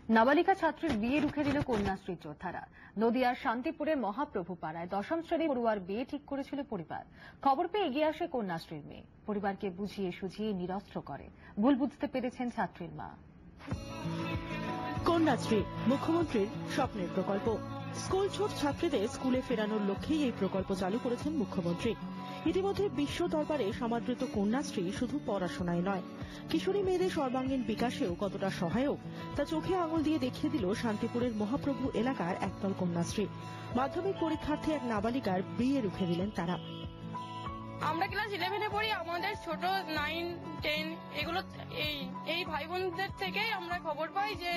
নাবালিকা ছাত্রীর বিয়ে রুখে দিল কন্যাশ্রী যোদ্ধারা। নদিয়ার শান্তিপুরের মহাপ্রভু পাড়ায় দশম শ্রেণী পড়ুয়ার বিয়ে ঠিক করেছিল পরিবার। খবর পেয়ে এগিয়ে আসে কন্যাশ্রীর মেয়ে, পরিবারকে বুঝিয়ে সুঝিয়ে নিরস্ত্র করে। ভুল বুঝতে পেরেছেন ছাত্রীর মা। কন্যাশ্রী মুখ্যমন্ত্রীর স্বপ্নের প্রকল্প। স্কুল ছুট ছাত্রীদের স্কুলে ফেরানোর লক্ষ্যেই এই প্রকল্প চালু করেছেন মুখ্যমন্ত্রী। ইতিমধ্যে বিশ্ব দরবারে সমাদৃত কন্যাশ্রী শুধু পড়াশোনায় নয়, কিশোরী মেয়েদের সর্বাঙ্গীন বিকাশেও কতটা সহায়ক তা চোখে আঙুল দিয়ে দেখিয়ে দিল শান্তিপুরের মহাপ্রভু এলাকার একদল কন্যাশ্রী। মাধ্যমিক পরীক্ষার্থী এক নাবালিকার বিয়ে রুখে দিলেন তারা। আমরা ক্লাস 11-এ পড়ি, আমাদের ছোট 9, 10 এগুলো এই ভাই বোনদের থেকেই আমরা খবর পাই যে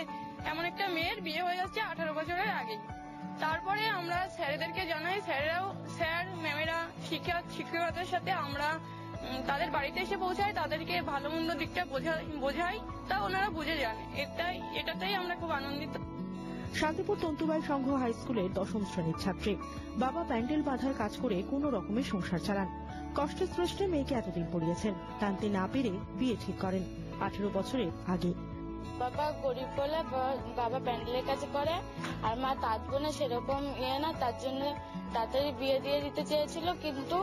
এমন একটা মেয়ের বিয়ে হয়ে যাচ্ছে 18 বছরের আগে। তারপরে আমরা স্যারেদেরকে জানাই, স্যার ম্যামেরা শিক্ষকদের সাথে আমরা তাদের বাড়িতে এসে পৌঁছাই, তাদেরকে ভালো মন্দ দিকটা বোঝাই, তা ওনারা বুঝে যান। এটাতেই আমরা খুব আনন্দিত। শান্তিপুর তন্তুবাই সংঘ হাই স্কুলের দশম শ্রেণীর ছাত্রী। বাবা প্যান্ডেল বাঁধার কাজ করে কোন রকমের সংসার চালান। কষ্টে স্রষ্টে মেয়েকে এতদিন পড়িয়েছেন, টানতে না পেরে বিয়ে ঠিক করেন 18 বছরের আগে। বাবা গরিব বলে বাবা প্যান্ডেলের কাজ করে, আর মা তাঁত বোনে সেরকম না, তার জন্য তাড়াতাড়ি বিয়ে দিয়ে দিতে চেয়েছিল, কিন্তু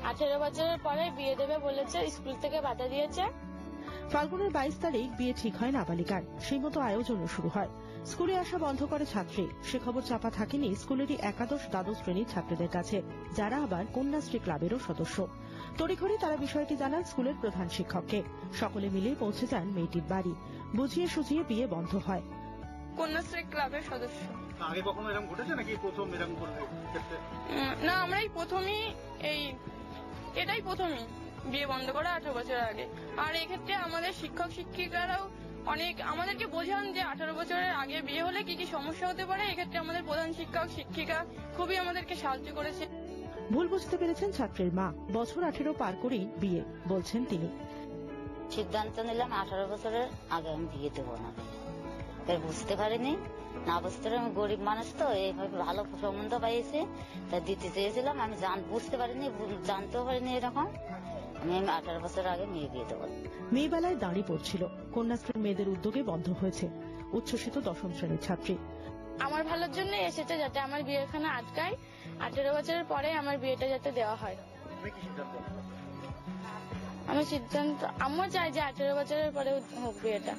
18 বছরের পরে বিয়ে দেবে বলেছে, স্কুল থেকে বাধা দিয়েছে। ফাল্গুনের 22 তারিখ বিয়ে ঠিক হয় নাবালিকার। সেই মতো আয়োজনও শুরু হয়। স্কুলে আসা বন্ধ করে ছাত্রী। সে খবর চাপা থাকেনি স্কুলেরই একাদশ দ্বাদশ শ্রেণীর ছাত্রীদের কাছে, যারা আবার কন্যাশ্রী ক্লাবেরও সদস্য। তড়িঘড়ি তারা বিষয়টি জানান স্কুলের প্রধান শিক্ষককে। সকলে মিলে পৌঁছে যান মেয়েটির বাড়ি। বুঝিয়ে সুঝিয়ে বিয়ে বন্ধ হয়। কন্যাশ্রী ক্লাবের সদস্য। আগে কখনো এরকম ঘটেছে নাকি প্রথম এরকম করবে? না, আমরাই প্রথমই, এটাই প্রথমই বিয়ে বন্ধ করা 18 বছরের আগে। আর এক্ষেত্রে আমাদের শিক্ষক শিক্ষিকারাও অনেক আমাদেরকে বোঝান যে 18 বছরের আগে বিয়ে হলে কি কি সমস্যা হতে পারে। এক্ষেত্রে আমাদের প্রধান শিক্ষক শিক্ষিকা খুবই আমাদেরকে সাহায্য করেছে। ভুল বুঝতে পেরেছেন ছাত্রীর মা। বছর 18 পার করেই বিয়ে, বলছেন তিনি। সিদ্ধান্ত নিলাম 18 বছরের আগে আমি বিয়ে দেবো না। বুঝতে পারিনি, না বুঝতে পারি, আমি গরিব মানুষ তো, এইভাবে ভালো সম্বন্ধ পাইছি, তাই দিতে চেয়েছিলাম। আমি বুঝতে পারিনি, জানতেও পারিনি এরকম। আমি 18 বছর আগে মেয়ে বিয়ে দেবো। মেয়েবেলায় দাঁড়ি পড়ছিল। কন্যাশ্রীর মেয়েদের উদ্যোগে বন্ধ হয়েছে। উচ্ছ্বসিত দশম শ্রেণীর ছাত্রী। আমার ভালোর জন্য এসেছে, যাতে আমার বিয়েখানা আটকায়, 18 বছরের পরে আমার বিয়েটা যাতে দেওয়া হয়। আমি সিদ্ধান্ত আমিও চাই যে 18 বছরের পরে হোক বিয়েটা।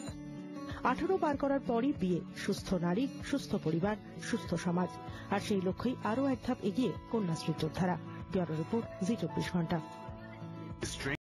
18 পার করার পরই বিয়ে। সুস্থ নারী, সুস্থ পরিবার, সুস্থ সমাজ। আর সেই লক্ষ্যেই আরও এক ধাপ এগিয়ে কন্যাশ্রী যোদ্ধারা। ব্যুরো রিপোর্ট, জি 24 ঘন্টা।